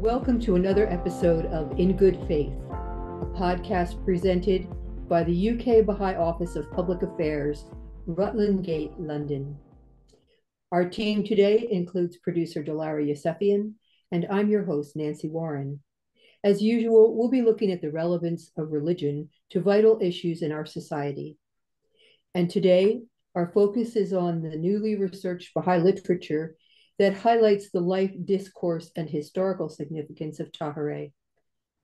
Welcome to another episode of In Good Faith, a podcast presented by the UK Baha'i Office of Public Affairs, Rutland Gate, London. Our team today includes producer Dr Roya Akhavan, and I'm your host, Nancy Warren. As usual, we'll be looking at the relevance of religion to vital issues in our society. And today, our focus is on the newly researched Baha'i literature that highlights the life, discourse, and historical significance of Táhirih,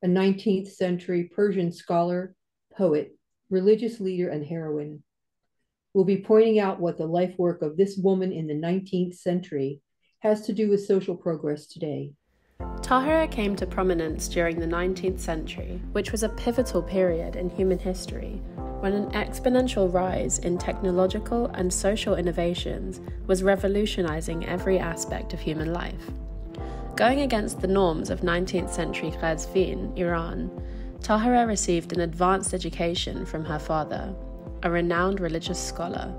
a 19th century Persian scholar, poet, religious leader, and heroine. We'll be pointing out what the life work of this woman in the 19th century has to do with social progress today. Táhirih came to prominence during the 19th century, which was a pivotal period in human history, when an exponential rise in technological and social innovations was revolutionizing every aspect of human life. Going against the norms of 19th century Qazvin, Iran, Táhirih received an advanced education from her father, a renowned religious scholar,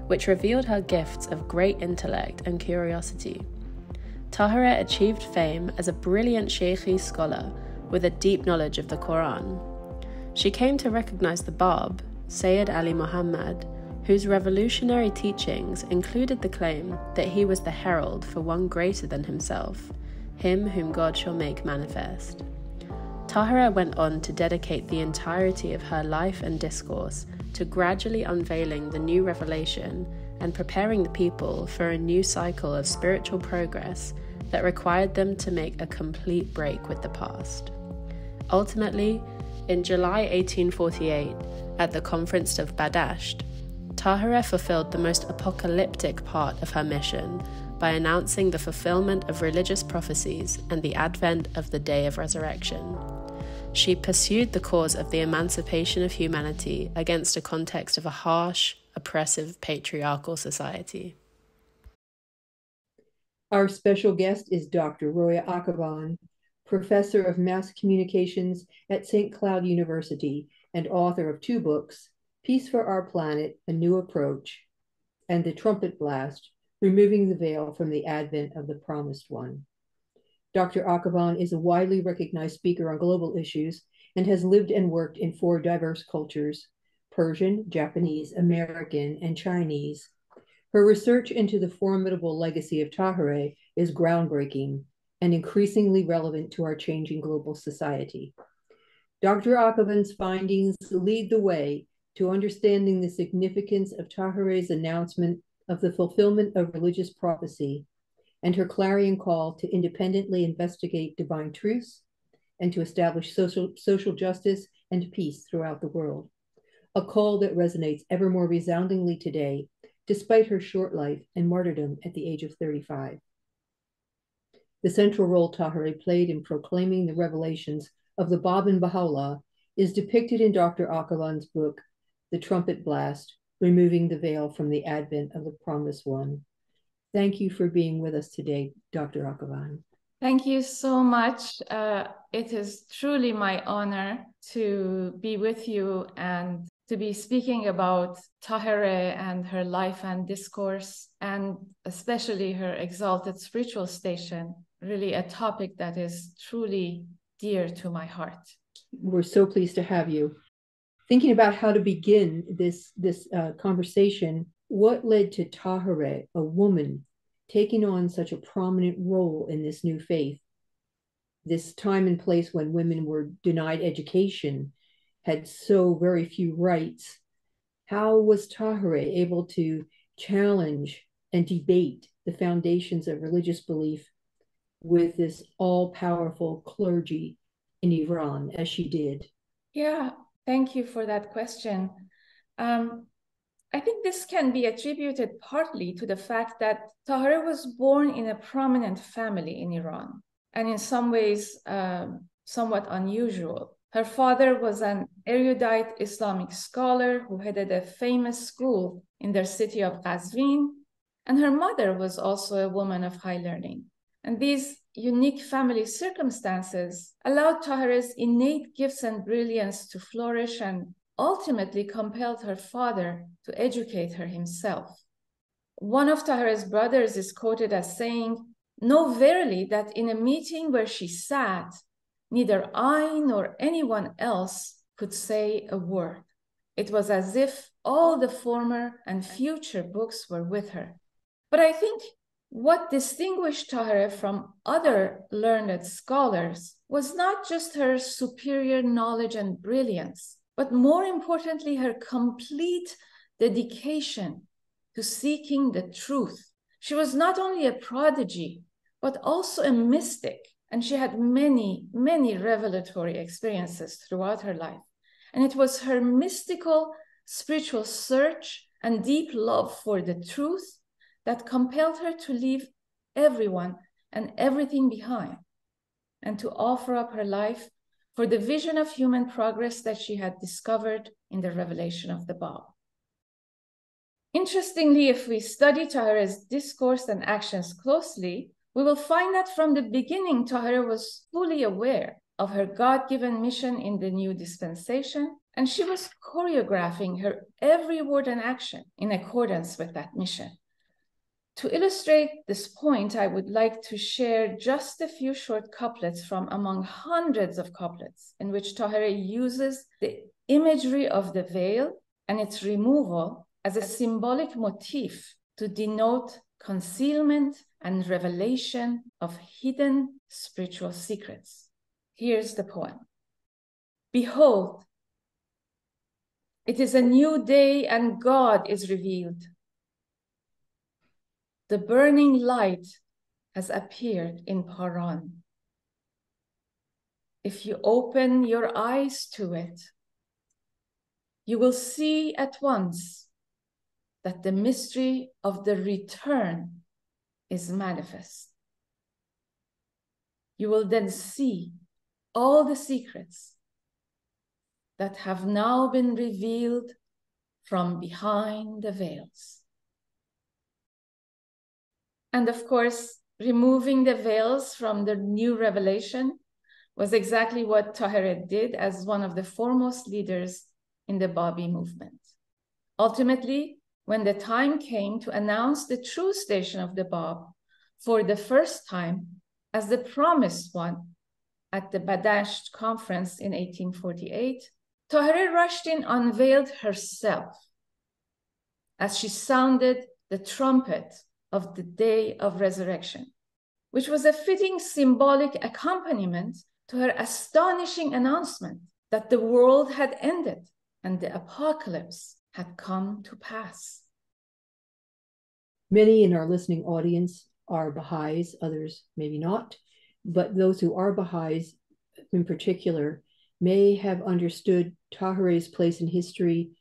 which revealed her gifts of great intellect and curiosity. Táhirih achieved fame as a brilliant Shaykhi scholar with a deep knowledge of the Quran. She came to recognize the Bab, Sayyid Ali Muhammad, whose revolutionary teachings included the claim that he was the herald for one greater than himself, him whom God shall make manifest. Táhirih went on to dedicate the entirety of her life and discourse to gradually unveiling the new revelation and preparing the people for a new cycle of spiritual progress that required them to make a complete break with the past. Ultimately, in July 1848, at the Conference of Badasht, Táhirih fulfilled the most apocalyptic part of her mission by announcing the fulfillment of religious prophecies and the advent of the Day of Resurrection. She pursued the cause of the emancipation of humanity against a context of a harsh, oppressive, patriarchal society. Our special guest is Dr. Roya Akhavan, Professor of Mass Communications at St. Cloud University and author of two books, Peace for Our Planet, A New Approach, and The Trumpet Blast, Removing the Veil from the Advent of the Promised One. Dr. Akhavan is a widely recognized speaker on global issues and has lived and worked in 4 diverse cultures: Persian, Japanese, American, and Chinese. Her research into the formidable legacy of Táhirih is groundbreaking and increasingly relevant to our changing global society. Dr. Akhavan's findings lead the way to understanding the significance of Táhirih's announcement of the fulfillment of religious prophecy and her clarion call to independently investigate divine truths and to establish social justice and peace throughout the world, a call that resonates ever more resoundingly today, despite her short life and martyrdom at the age of 35. The central role Táhirih played in proclaiming the revelations of the Bab and Baha'u'llah is depicted in Dr. Akhavan's book, The Trumpet Blast, Removing the Veil from the Advent of the Promised One. Thank you for being with us today, Dr. Akhavan. Thank you so much. It is truly my honor to be with you and to be speaking about Táhirih and her life and discourse, and especially her exalted spiritual station, really a topic that is truly dear to my heart. We're so pleased to have you. Thinking about how to begin this conversation, what led to Táhirih, a woman, taking on such a prominent role in this new faith? This time and place when women were denied education, had so very few rights. How was Táhirih able to challenge and debate the foundations of religious belief with this all-powerful clergy in Iran, as she did? Yeah, thank you for that question. I think this can be attributed partly to the fact that Táhirih was born in a prominent family in Iran, and in some ways somewhat unusual. Her father was an erudite Islamic scholar who headed a famous school in their city of Qazvin, and her mother was also a woman of high learning. And these unique family circumstances allowed Táhirih's innate gifts and brilliance to flourish and ultimately compelled her father to educate her himself. One of Táhirih's brothers is quoted as saying, know verily that in a meeting where she sat, neither I nor anyone else could say a word. It was as if all the former and future books were with her. But I think what distinguished Táhirih from other learned scholars was not just her superior knowledge and brilliance, but more importantly, her complete dedication to seeking the truth. She was not only a prodigy, but also a mystic, and she had many, many revelatory experiences throughout her life. And it was her mystical, spiritual search and deep love for the truth that compelled her to leave everyone and everything behind and to offer up her life for the vision of human progress that she had discovered in the revelation of the Bab. Interestingly, if we study Táhirih's discourse and actions closely, we will find that from the beginning, Táhirih was fully aware of her God-given mission in the new dispensation, and she was choreographing her every word and action in accordance with that mission. To illustrate this point, I would like to share just a few short couplets from among hundreds of couplets in which Táhirih uses the imagery of the veil and its removal as a symbolic motif to denote concealment and revelation of hidden spiritual secrets. Here's the poem. Behold, it is a new day and God is revealed. The burning light has appeared in Paran. If you open your eyes to it, you will see at once that the mystery of the return is manifest. You will then see all the secrets that have now been revealed from behind the veils. And of course, removing the veils from the new revelation was exactly what Táhirih did as one of the foremost leaders in the Baha'i movement. Ultimately, when the time came to announce the true station of the Bab for the first time as the promised one at the Badasht conference in 1848, Táhirih rushed in, unveiled herself as she sounded the trumpet of the day of resurrection, which was a fitting symbolic accompaniment to her astonishing announcement that the world had ended and the apocalypse had come to pass. Many in our listening audience are Baha'is, others maybe not, but those who are Baha'is in particular may have understood Táhirih's place in history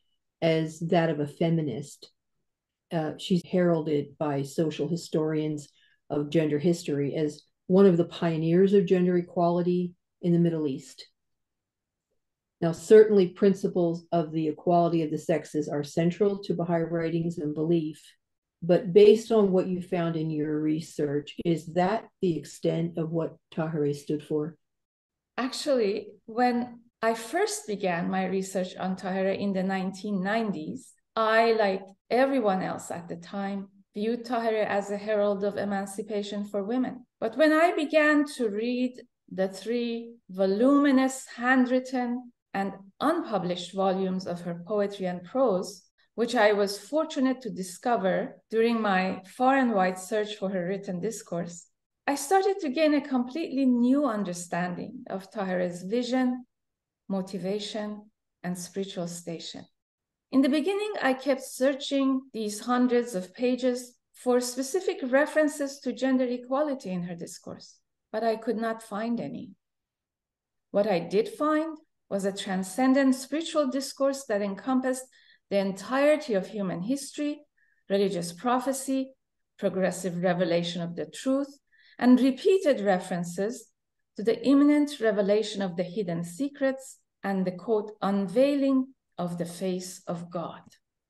as that of a feminist. She's heralded by social historians of gender history as one of the pioneers of gender equality in the Middle East. Now, certainly principles of the equality of the sexes are central to Baha'i writings and belief, but based on what you found in your research, is that the extent of what Táhirih stood for? Actually, when I first began my research on Táhirih in the 1990s, I, like everyone else at the time, viewed Táhirih as a herald of emancipation for women. But when I began to read the 3 voluminous handwritten and unpublished volumes of her poetry and prose, which I was fortunate to discover during my far and wide search for her written discourse, I started to gain a completely new understanding of Táhirih's vision, motivation, and spiritual station. In the beginning, I kept searching these hundreds of pages for specific references to gender equality in her discourse, but I could not find any. What I did find was a transcendent spiritual discourse that encompassed the entirety of human history, religious prophecy, progressive revelation of the truth, and repeated references to the imminent revelation of the hidden secrets and the, quote, unveiling of the face of God.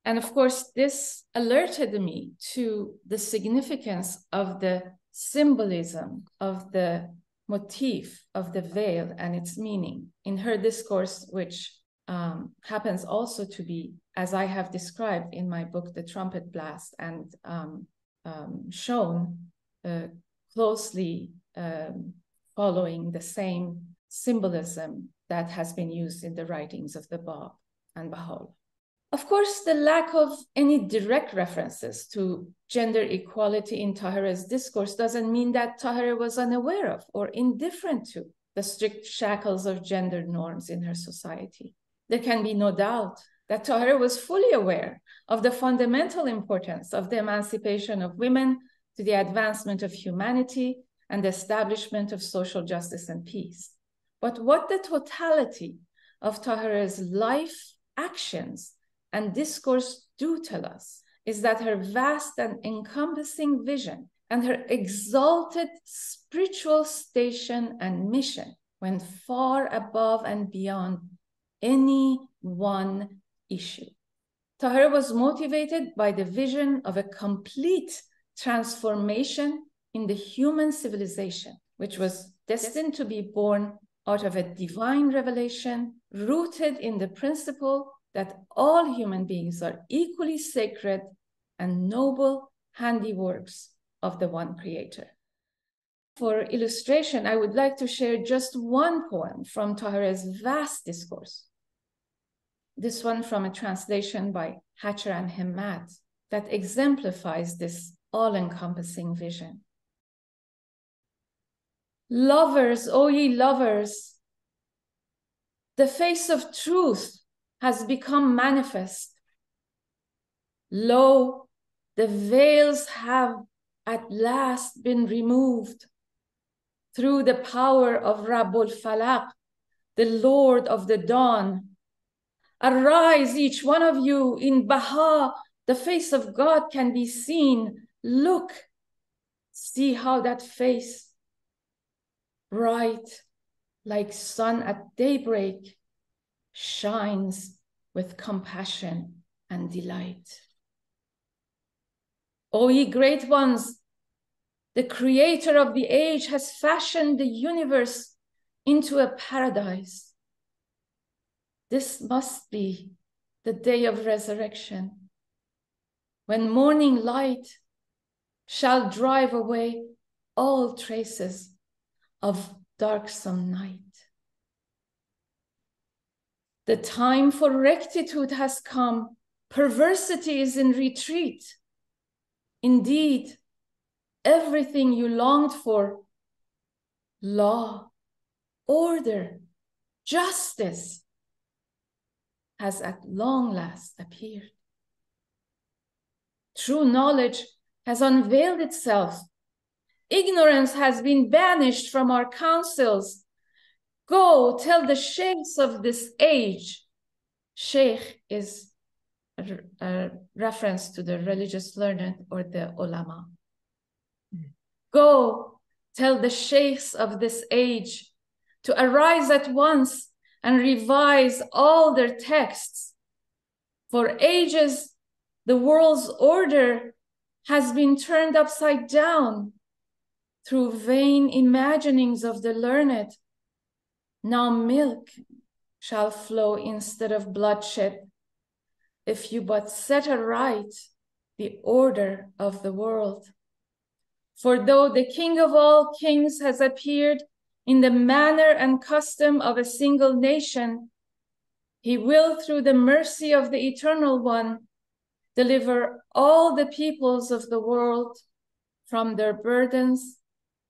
And of course, this alerted me to the significance of the symbolism of the motif of the veil and its meaning in her discourse, which happens also to be, as I have described in my book, The Trumpet Blast, and shown closely following the same symbolism that has been used in the writings of the Bab and Baha'u'llah. Of course, the lack of any direct references to gender equality in Táhirih's discourse doesn't mean that Táhirih was unaware of or indifferent to the strict shackles of gender norms in her society. There can be no doubt that Táhirih was fully aware of the fundamental importance of the emancipation of women to the advancement of humanity and the establishment of social justice and peace. But what the totality of Táhirih's life, actions, and discourse do tell us is that her vast and encompassing vision and her exalted spiritual station and mission went far above and beyond any one issue. Táhirih was motivated by the vision of a complete transformation in the human civilization, which was destined to be born out of a divine revelation rooted in the principle that all human beings are equally sacred and noble handiworks of the one creator. For illustration, I would like to share just one poem from Táhirih's vast discourse. This one from a translation by Hatcher and Himmat that exemplifies this all-encompassing vision. Lovers, O ye lovers, the face of truth has become manifest. Lo, the veils have at last been removed through the power of Rabbul Falaq, the Lord of the Dawn. Arise, each one of you, in Baha, the face of God can be seen. Look, see how that face, bright like sun at daybreak, shines with compassion and delight. O ye great ones, the creator of the age has fashioned the universe into a paradise. This must be the day of resurrection, when morning light shall drive away all traces of darksome night. The time for rectitude has come. Perversity is in retreat. Indeed, everything you longed for, law, order, justice, has at long last appeared. True knowledge has unveiled itself. Ignorance has been banished from our councils. Go tell the sheikhs of this age. Sheikh is a reference to the religious learned or the ulama. Go tell the sheikhs of this age to arise at once and revise all their texts. For ages, the world's order has been turned upside down through vain imaginings of the learned. Now milk shall flow instead of bloodshed, if you but set aright the order of the world. For though the King of all kings has appeared in the manner and custom of a single nation, he will, through the mercy of the Eternal One, deliver all the peoples of the world from their burdens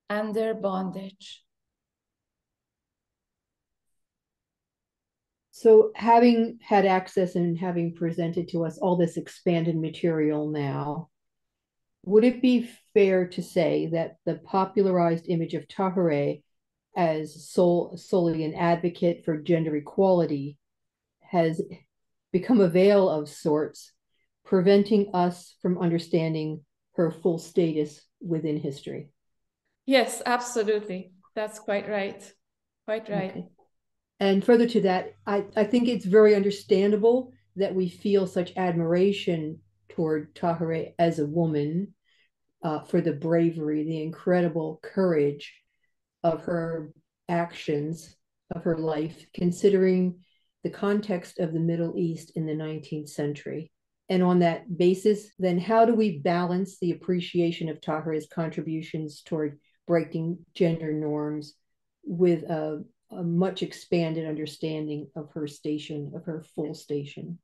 and their bondage. So having had access and having presented to us all this expanded material now, would it be fair to say that the popularized image of Táhirih as solely an advocate for gender equality has become a veil of sorts, preventing us from understanding her full status within history? Yes, absolutely. That's quite right. Quite right. Okay. And further to that, I think it's very understandable that we feel such admiration toward Táhirih as a woman for the bravery, the incredible courage of her actions, of her life, considering the context of the Middle East in the 19th century. And on that basis, then how do we balance the appreciation of Táhirih's contributions toward breaking gender norms with a much expanded understanding of her station, of her full station?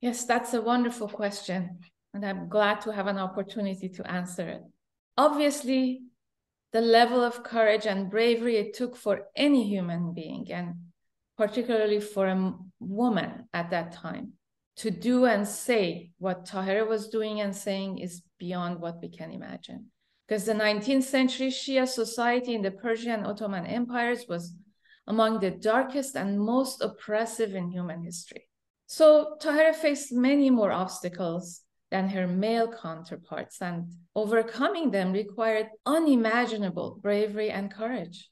Yes, that's a wonderful question, and I'm glad to have an opportunity to answer it. Obviously, the level of courage and bravery it took for any human being, and particularly for a woman at that time, to do and say what Táhirih was doing and saying is beyond what we can imagine. Because the 19th century Shia society in the Persian and Ottoman empires was among the darkest and most oppressive in human history. So Táhirih faced many more obstacles than her male counterparts, and overcoming them required unimaginable bravery and courage.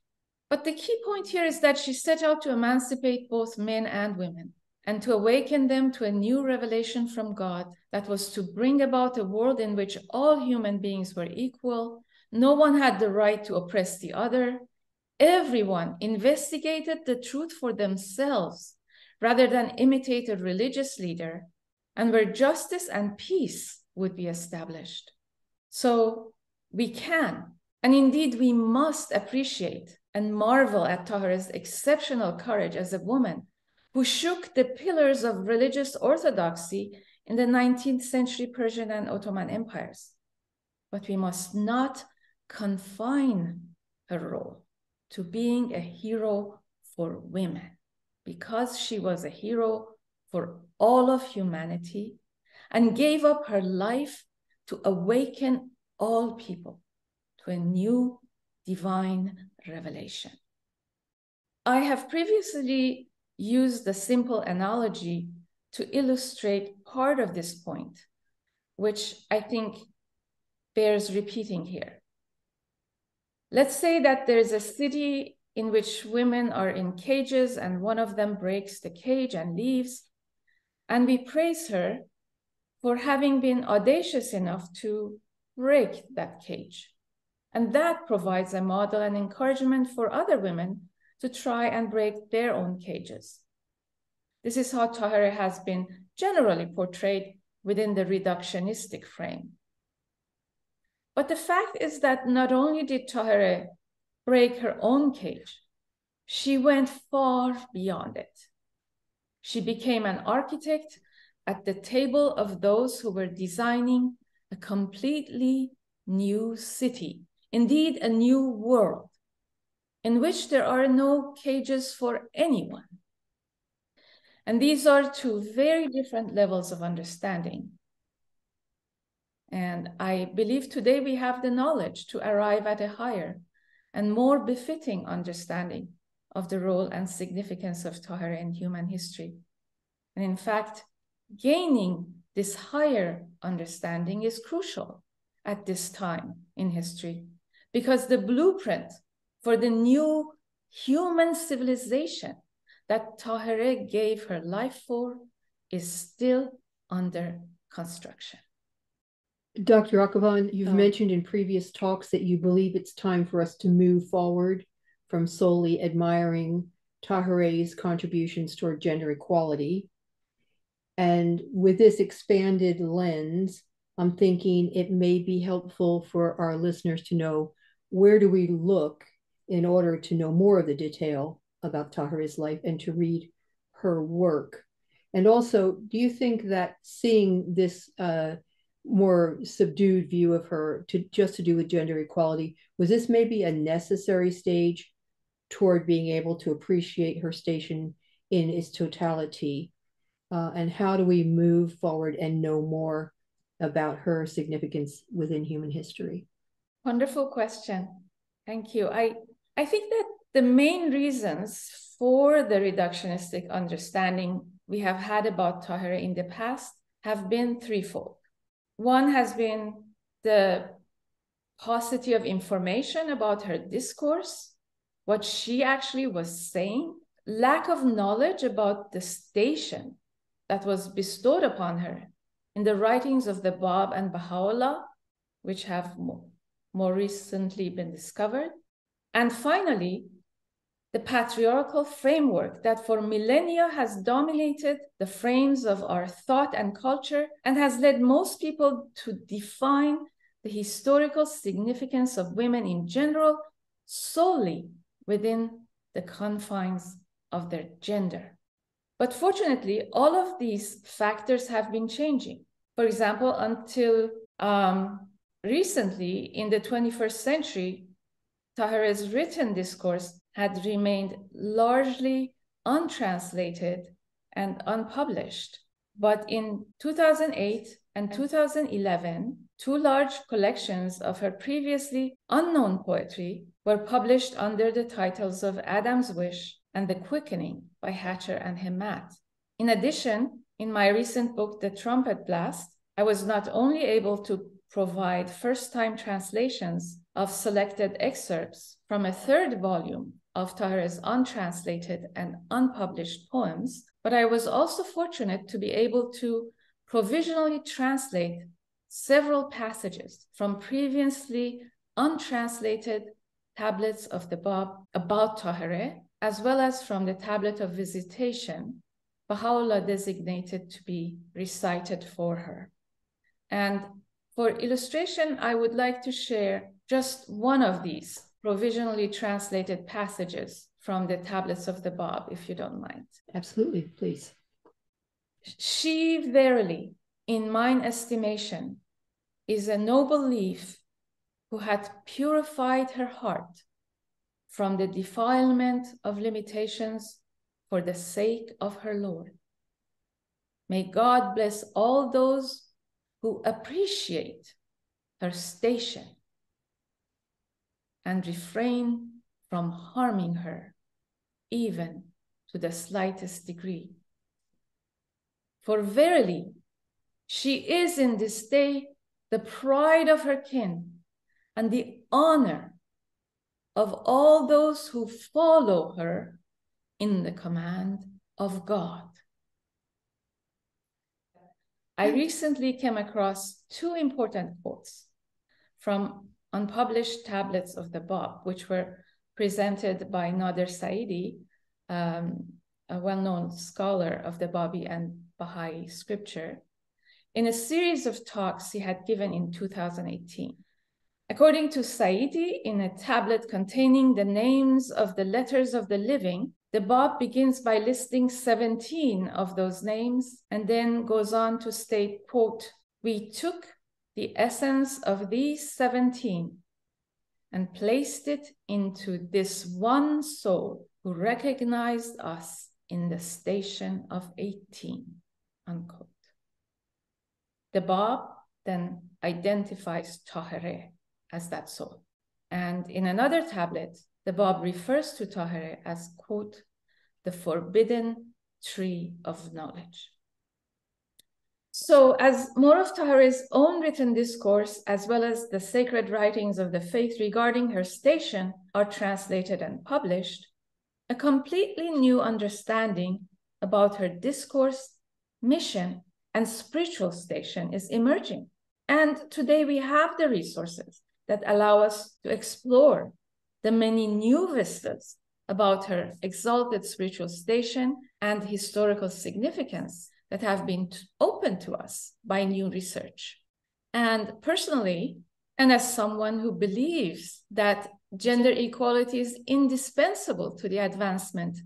But the key point here is that she set out to emancipate both men and women, and to awaken them to a new revelation from God that was to bring about a world in which all human beings were equal, no one had the right to oppress the other, everyone investigated the truth for themselves rather than imitate a religious leader, and where justice and peace would be established. So we can, and indeed we must, appreciate and marvel at Táhirih's exceptional courage as a woman who shook the pillars of religious orthodoxy in the 19th century Persian and Ottoman empires. But we must not confine her role to being a hero for women, because she was a hero for all of humanity and gave up her life to awaken all people to a new divine revelation. I have previously used a simple analogy to illustrate part of this point, which I think bears repeating here. Let's say that there's a city in which women are in cages and one of them breaks the cage and leaves, and we praise her for having been audacious enough to break that cage. And that provides a model and encouragement for other women to try and break their own cages. This is how Táhirih has been generally portrayed within the reductionistic frame. But the fact is that not only did Táhirih break her own cage, she went far beyond it. She became an architect at the table of those who were designing a completely new city, indeed a new world, in which there are no cages for anyone. And these are two very different levels of understanding. And I believe today we have the knowledge to arrive at a higher and more befitting understanding of the role and significance of Táhirih in human history. And in fact, gaining this higher understanding is crucial at this time in history, because the blueprint for the new human civilization that Táhirih gave her life for is still under construction. Dr. Akhavan, you've mentioned in previous talks that you believe it's time for us to move forward from solely admiring Táhirih's contributions toward gender equality. And with this expanded lens, I'm thinking it may be helpful for our listeners to know, where do we look in order to know more of the detail about Táhirih's life and to read her work? And also, do you think that seeing this more subdued view of her just to do with gender equality, was this maybe a necessary stage toward being able to appreciate her station in its totality? And how do we move forward and know more about her significance within human history? Wonderful question. Thank you. I think that the main reasons for the reductionistic understanding we have had about Táhirih in the past have been threefold. One has been the paucity of information about her discourse, what she actually was saying, lack of knowledge about the station that was bestowed upon her in the writings of the Bab and Baha'u'llah, which have more recently been discovered. And finally, the patriarchal framework that for millennia has dominated the frames of our thought and culture and has led most people to define the historical significance of women in general solely within the confines of their gender. But fortunately, all of these factors have been changing. For example, until recently, in the 21st century, Táhirih's written discourse had remained largely untranslated and unpublished. But in 2008 and 2011, two large collections of her previously unknown poetry were published under the titles of Adam's Wish and The Quickening by Hatcher and Himmat. In addition, in my recent book, The Trumpet Blast, I was not only able to provide first-time translations of selected excerpts from a third volume of Táhirih's untranslated and unpublished poems, but I was also fortunate to be able to provisionally translate several passages from previously untranslated tablets of the Bab about Táhirih, as well as from the tablet of visitation Baha'u'llah designated to be recited for her. And for illustration, I would like to share just one of these provisionally translated passages from the tablets of the Bab, if you don't mind. Absolutely, please. She verily, in mine estimation, is a noble leaf who hath purified her heart from the defilement of limitations for the sake of her Lord. May God bless all those who appreciate her station and refrain from harming her, even to the slightest degree. For verily, she is in this day the pride of her kin and the honor of all those who follow her in the command of God. I recently came across two important quotes from unpublished tablets of the Bab, which were presented by Nader Saidi, a well-known scholar of the Baha'i and Baha'i scripture, in a series of talks he had given in 2018. According to Saidi, in a tablet containing the names of the letters of the living, the Bab begins by listing 17 of those names and then goes on to state, quote, "We took the essence of these 17 and placed it into this one soul who recognized us in the station of 18, unquote. The Bab then identifies Táhirih as that soul. And in another tablet, the Bab refers to Táhirih as, quote, the forbidden tree of knowledge. So as more of Táhirih's own written discourse, as well as the sacred writings of the faith regarding her station are translated and published, a completely new understanding about her discourse, mission, and spiritual station is emerging. And today we have the resources that allow us to explore the many new vistas about her exalted spiritual station and historical significance that have been opened to us by new research. And personally, and as someone who believes that gender equality is indispensable to the advancement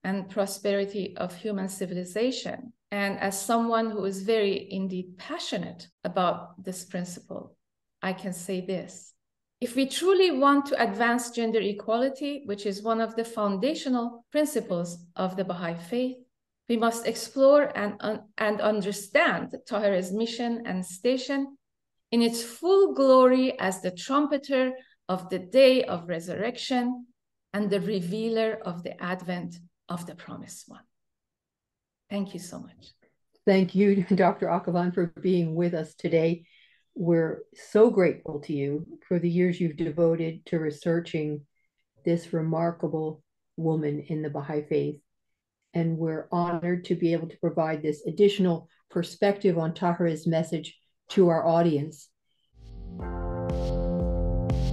and prosperity of human civilization, and as someone who is very indeed passionate about this principle, I can say this. If we truly want to advance gender equality, which is one of the foundational principles of the Baha'i faith, we must explore and understand Táhirih's mission and station in its full glory as the trumpeter of the day of resurrection and the revealer of the advent of the promised one. Thank you so much. Thank you, Dr. Akhavan, for being with us today. We're so grateful to you for the years you've devoted to researching this remarkable woman in the Baha'i faith. And we're honored to be able to provide this additional perspective on Táhirih's message to our audience.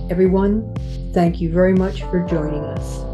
Everyone, thank you very much for joining us.